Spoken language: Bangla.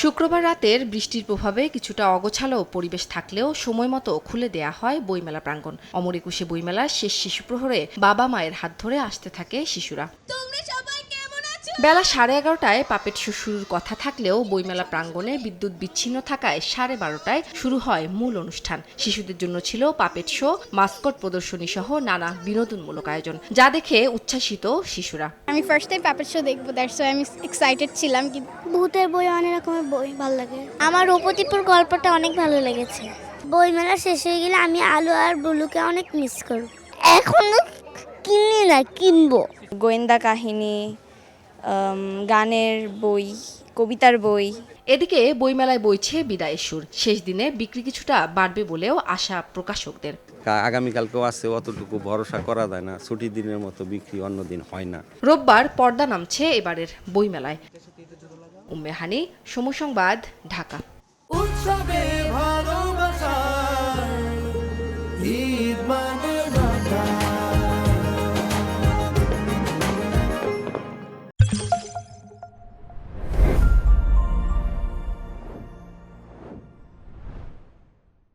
শুক্রবার রাতের বৃষ্টির প্রভাবে কিছুটা অগোছালো পরিবেশ থাকলেও সময়মতো খুলে দেয়া হয় বইমেলা প্রাঙ্গণ। অমর একুশে বইমেলার শেষ শিশু প্রহরে বাবা মায়ের হাত ধরে আসতে থাকে শিশুরা। বেলা 11:30টায় পাপেট শো শুরুর কথা থাকলেও বইমেলা প্রাঙ্গণে বিদ্যুৎ বিচ্ছিন্ন থাকায় 12:30টায় শুরু হয় মূল অনুষ্ঠান। শিশুদের জন্য ছিল পাপেট শো, মাস্কট প্রদর্শনী সহ নানা বিনোদনমূলক আয়োজন, যা দেখে উচ্ছ্বাসিত শিশুরা। আমি ফার্স্ট টাইম পাপেট শো দেখবো, দ্যাটস ওয়াই আমি এক্সাইটেড ছিলাম। ভূতের বই, অনেক রকমের বই ভালো লাগে। আমার রূপদীপুর গল্পটা অনেক ভালো লেগেছে। বইমেলা শেষ হয়ে গেলে আমি আলু আর বুলুকে অনেক মিস করব। এখনো কিনি না, কিনবো। গোয়েন্দা কাহিনী, গানের বই, কবিতার বই। এদিকে বইমেলায় বইছে বিদায়ের সুর। শেষ দিনে বিক্রি কিছুটা বাড়বে বলেও আশা প্রকাশকদের। আগামীকালকেও আছে, অতটুকু ভরসা করা যায় না। ছুটির দিনের মতো বিক্রি অন্য দিন হয় না। রোববার পর্দা নামছে এবারের বইমেলায়। উম্মে হানি, সময় সংবাদ, ঢাকা।